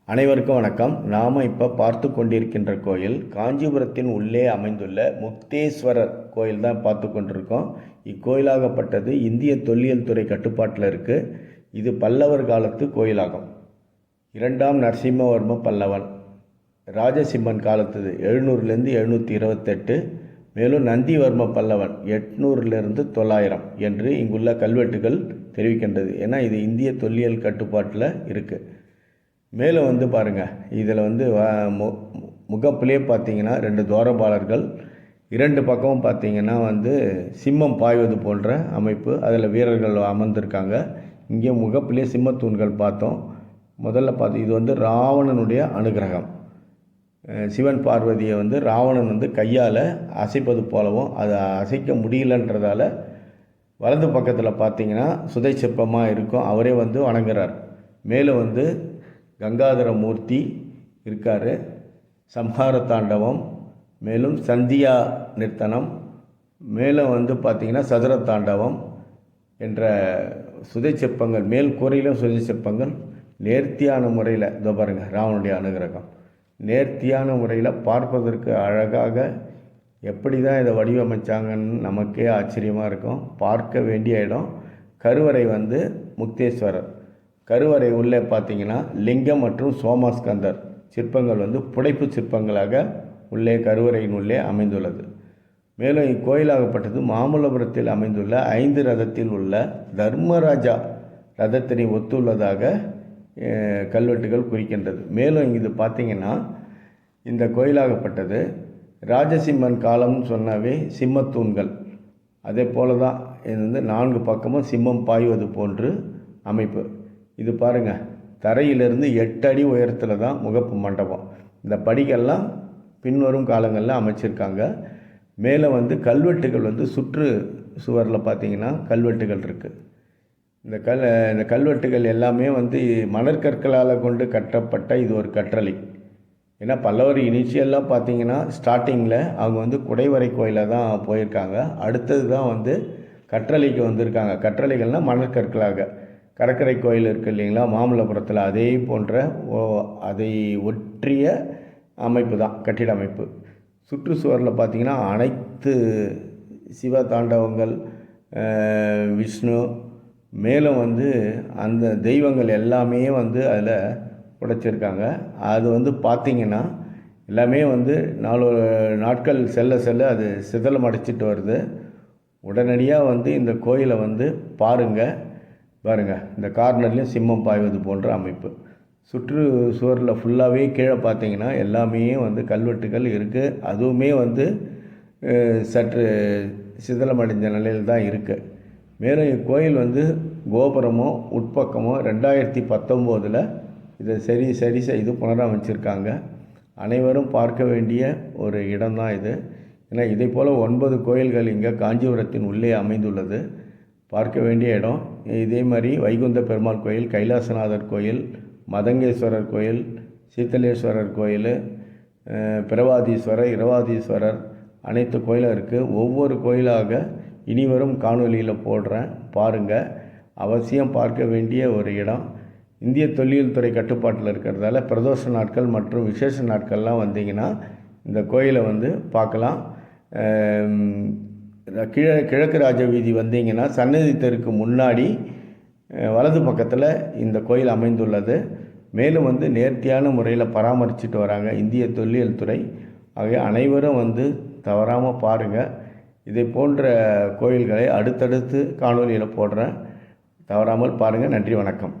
அனைவருக்கும் வணக்கம். நாம் இப்போ பார்த்து கொண்டிருக்கின்ற கோயில் காஞ்சிபுரத்தின் உள்ளே அமைந்துள்ள முக்தேஸ்வரர் கோயில் தான் பார்த்து கொண்டிருக்கோம். இக்கோயிலாகப்பட்டது இந்திய தொல்லியல் துறை கட்டுப்பாட்டில் இருக்குது. இது பல்லவர் காலத்து கோயிலாகும். 2ஆம் நரசிம்மவர்ம பல்லவன் ராஜசிம்மன் காலத்துது 700லேருந்து 728. மேலும் நந்திவர்ம பல்லவன் 800லேருந்து 900 என்று இங்குள்ள கல்வெட்டுகள் தெரிவிக்கின்றது. ஏன்னா இது இந்திய தொல்லியல் கட்டுப்பாட்டில் இருக்குது. மேலே பாருங்கள், இதில் முகப்பிலே பார்த்தீங்கன்னா 2 துவாரபாலர்கள், 2 பக்கமும் பார்த்தீங்கன்னா சிம்மம் பாய்வது போன்ற அமைப்பு. அதில் வீரர்கள் அமர்ந்திருக்காங்க. இங்கே முகப்பிலே சிம்மத்தூண்கள் பார்த்தோம். முதல்ல இது ராவணனுடைய அனுகிரகம். சிவன் பார்வதியை ராவணன் கையால் அசைப்பது போலவும் அதை அசைக்க முடியலன்றதால வலது பக்கத்தில் பார்த்தீங்கன்னா சுதை சிற்பமாக இருக்கும். அவரே வணங்குறார். மேலே கங்காதர மூர்த்தி இருக்கார். சம்ஹார தாண்டவம், மேலும் சந்தியா நிர்த்தனம், மேலே பார்த்திங்கன்னா சதுர தாண்டவம் என்ற சுதை சிற்பங்கள், மேல் கூரையிலும் சுதை சிற்பங்கள் நேர்த்தியான முறையில் இதோ பாருங்கள். ராவனுடைய அனுகிரகம் நேர்த்தியான முறையில் பார்ப்பதற்கு அழகாக எப்படி தான் இதை வடிவமைச்சாங்கன்னு நமக்கே ஆச்சரியமாக இருக்கும். பார்க்க வேண்டிய இடம். கருவறை முக்தேஸ்வரர். கருவறை உள்ளே பார்த்தீங்கன்னா லிங்கம் மற்றும் சோமாஸ்கந்தர் சிற்பங்கள் புடைப்பு சிற்பங்களாக உள்ளே கருவறையின் உள்ளே அமைந்துள்ளது. மேலும் இக்கோயிலாகப்பட்டது மாமல்லபுரத்தில் அமைந்துள்ள 5 ரதத்தில் உள்ள தர்மராஜா ரதத்தினை ஒத்துள்ளதாக கல்வெட்டுகள் குறிக்கின்றது. மேலும் இது பார்த்திங்கன்னா இந்த கோயிலாகப்பட்டது ராஜசிம்மன் காலம்னு சொன்னாவே சிம்மத்தூண்கள், அதே போல தான் இது 4 பக்கமும் சிம்மம் பாய்வது போன்று அமைப்பு. இது பாருங்கள், தரையிலிருந்து 8 அடி உயரத்தில் தான் முகப்பு மண்டபம். இந்த படிகள்லாம் பின்வரும் காலங்களில் அமைச்சிருக்காங்க. மேலே கல்வெட்டுகள் சுற்று சுவரில் பார்த்திங்கன்னா கல்வெட்டுகள் இருக்குது. இந்த கல்வெட்டுகள் எல்லாமே மணற்கற்களால் கொண்டு கட்டப்பட்ட இது ஒரு கற்றளி. ஏன்னா பல்லவர் இனிஷியலாக பார்த்திங்கன்னா ஸ்டார்டிங்கில் அவங்க குடைவரை கோயிலில் தான் போயிருக்காங்க. அடுத்தது தான் கற்றளைக்கு வந்திருக்காங்க. கற்றளைகள்னால் மணற்கற்களாக. கடற்கரை கோயில் இருக்குது இல்லைங்களா மாமல்லபுரத்தில், அதே போன்ற அதை ஒற்றிய அமைப்பு தான் கட்டிட அமைப்பு. சுற்றுச்சுவரில் பார்த்திங்கன்னா அனைத்து சிவ தாண்டவங்கள், விஷ்ணு, மேலும் அந்த தெய்வங்கள் எல்லாமே அதில் உடைச்சிருக்காங்க. அது பார்த்திங்கன்னா எல்லாமே 4 நாட்கள் செல்ல செல்ல அது சிதலம் அடைச்சிட்டு வருது. உடனடியாக இந்த கோயிலை பாருங்கள். இந்த கார்னர்லேயும் சிம்மம் பாய்வது போன்ற அமைப்பு. சுற்று சுவரில் ஃபுல்லாகவே கீழே பார்த்தீங்கன்னா எல்லாமே கல்வெட்டுகள் இருக்குது. அதுவுமே சற்று சிதலமடைந்த நிலையில் தான் இருக்குது. மேலும் இக்கோயில் கோபுரமும் உட்பக்கமும் 2019 இதை சரி செய்து புனரமைச்சிருக்காங்க. அனைவரும் பார்க்க வேண்டிய ஒரு இடம்தான் இது. ஏன்னா இதை போல் 9 கோயில்கள் இங்கே காஞ்சிபுரத்தின் உள்ளே அமைந்துள்ளது. பார்க்க வேண்டிய இடம். இதே மாதிரி வைகுந்த பெருமாள் கோயில், கைலாசநாதர் கோயில், மதங்கேஸ்வரர் கோயில், சீத்தலேஸ்வரர் கோயில், பிரவாதீஸ்வரர், இரவாதீஸ்வரர் அனைத்து கோயிலும் இருக்குது. ஒவ்வொரு கோயிலாக இனிவரும் காணொலியில் போடுறேன், பாருங்கள். அவசியம் பார்க்க வேண்டிய ஒரு இடம். இந்திய தொல்லியல் துறை கட்டுப்பாட்டில் இருக்கிறதால பிரதோஷ நாட்கள் மற்றும் விசேஷ நாட்கள்லாம் வந்தீங்கன்னா இந்த கோயிலை பார்க்கலாம். கிழக்கு ராஜ வீதி வந்தீங்கன்னா சன்னதி தெருக்கு முன்னாடி வலது பக்கத்தில் இந்த கோயில் அமைந்துள்ளது. மேலும் நேர்த்தியான முறையில் பராமரிச்சுட்டு வராங்க இந்திய தொல்லியல் துறை. ஆகவே அனைவரும் தவறாமல் பாருங்கள். இதை போன்ற கோயில்களை அடுத்தடுத்து காணொலியில் போடுறேன், தவறாமல் பாருங்கள். நன்றி, வணக்கம்.